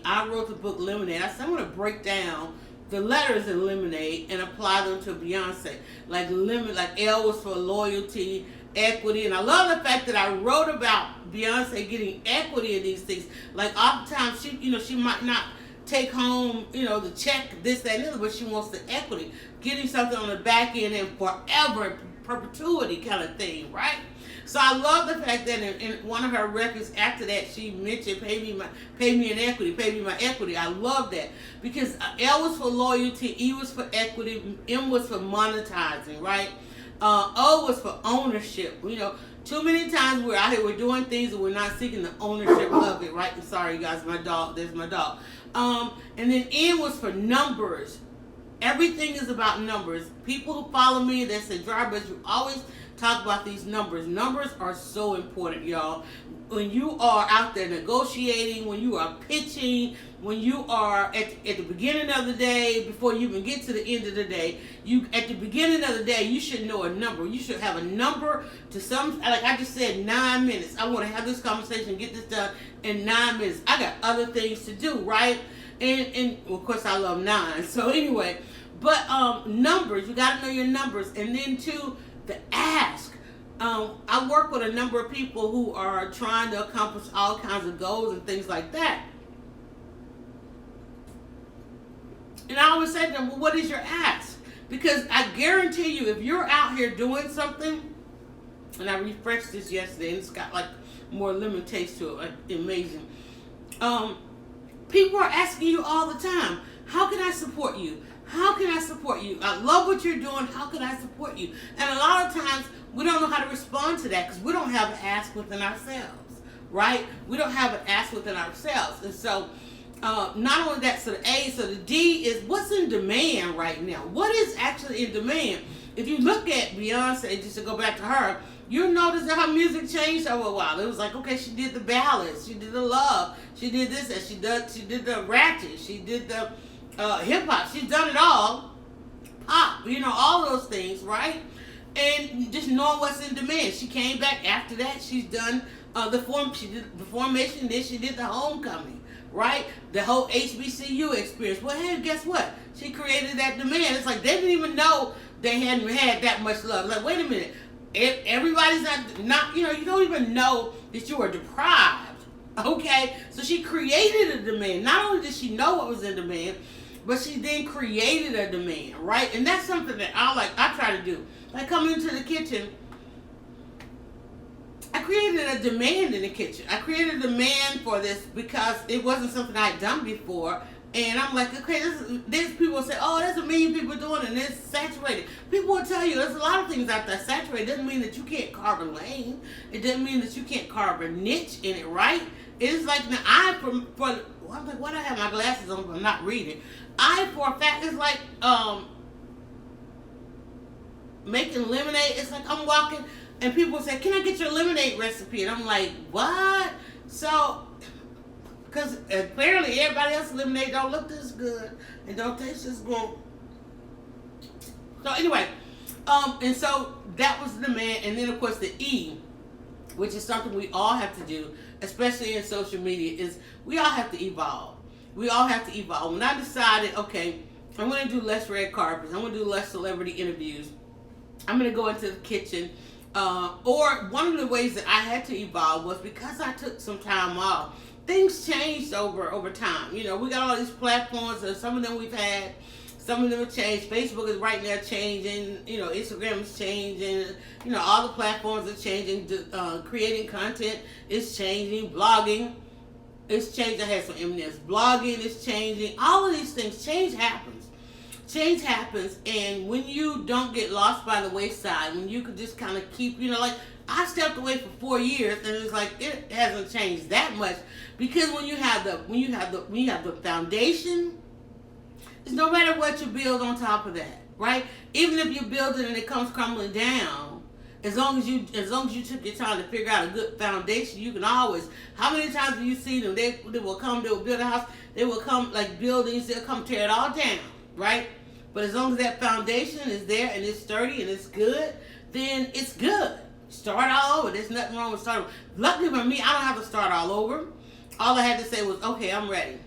I wrote the book Lemonade. I said I'm going to break down the letters in Lemonade and apply them to Beyonce. Like L was for loyalty, equity, and I love the fact that I wrote about Beyonce getting equity in these things. Like oftentimes she might not take home, the check, this, that, and the other, but she wants the equity, getting something on the back end and forever, perpetuity kind of thing, right? So I love the fact that in one of her records after that she mentioned pay me in equity, pay me my equity. I love that because L was for loyalty, E was for equity, M was for monetizing, right? O was for ownership. Too many times we're out here, we're doing things and we're not seeking the ownership of it, right? I'm sorry, you guys, there's my dog. And then N was for numbers. Everything is about numbers. People who follow me, they say, Dryerbuzz, you always talk about these numbers. Numbers are so important, y'all. When you are out there negotiating, when you are pitching, when you are at the beginning of the day, before you even get to the end of the day, at the beginning of the day, you should know a number. You should have a number to like I just said, 9 minutes. I want to have this conversation, get this done in 9 minutes. I got other things to do, right? And of course I love 9. So anyway, but numbers, you got to know your numbers. And then too, the ask. I work with a number of people who are trying to accomplish all kinds of goals and things like that. And I always say to them, well, what is your ask? Because I guarantee you, if you're out here doing something, and I refreshed this yesterday, and it's got like more lemon taste to it, like amazing. People are asking you all the time, how can I support you? How can I support you? I love what you're doing. How can I support you? And a lot of times, we don't know how to respond to that because we don't have an ask within ourselves, right? We don't have an ask within ourselves. And so, not only that, so the A, so the D is what's in demand right now. What is actually in demand? If you look at Beyonce, just to go back to her, you'll notice that her music changed over a while. It was like, okay, she did the ballads, she did the love, she did this, and she did the ratchet, she did the hip hop. She's done it all. Pop, all those things, right? And just knowing what's in demand. She came back after that. She's done she did the formation, then she did the homecoming, right? The whole HBCU experience. Well, hey, guess what? She created that demand. It's like they didn't even know they hadn't had that much love. Like, wait a minute. Everybody's not you don't even know that you are deprived. Okay? So she created a demand. Not only did she know what was in demand, but she then created a demand, right? And that's something that I try to do. Like coming into the kitchen, I created a demand in the kitchen. I created a demand for this because it wasn't something I had done before. And I'm like, okay, there's people say, oh, there's a million people doing it and it's saturated. People will tell you there's a lot of things out there saturated. It doesn't mean that you can't carve a lane. It doesn't mean that you can't carve a niche in it, right? It's like, I'm like, why do I have my glasses on if I'm not reading? For a fact, it's like making lemonade. It's like I'm walking and people say, can I get your lemonade recipe? And I'm like, what? So, because apparently everybody else's lemonade don't look this good and don't taste this good. So anyway, and so that was the demand. And then of course the E, which is something we all have to do, especially in social media, is we all have to evolve. We all have to evolve. When I decided, okay, I'm going to do less red carpets, I'm going to do less celebrity interviews, I'm going to go into the kitchen, or one of the ways that I had to evolve was because I took some time off. Things changed over time. We got all these platforms, and some of them we've had, some of them have changed. Facebook is right now changing, Instagram is changing, all the platforms are changing. Creating content is changing. Blogging is changing. I had some M&Ms. Blogging is changing. All of these things, change happens. Change happens, and when you don't get lost by the wayside, when you could just kind of keep, like I stepped away for 4 years, and it's like it hasn't changed that much because when you have the foundation, it's no matter what you build on top of that, right? Even if you build it and it comes crumbling down, as long as you took your time to figure out a good foundation, you can always. How many times have you seen them? They will build a house. They will come like buildings. They'll come tear it all down, right? But as long as that foundation is there and it's sturdy and it's good, then it's good. Start all over. There's nothing wrong with starting. Luckily for me, I don't have to start all over. All I had to say was, okay, I'm ready.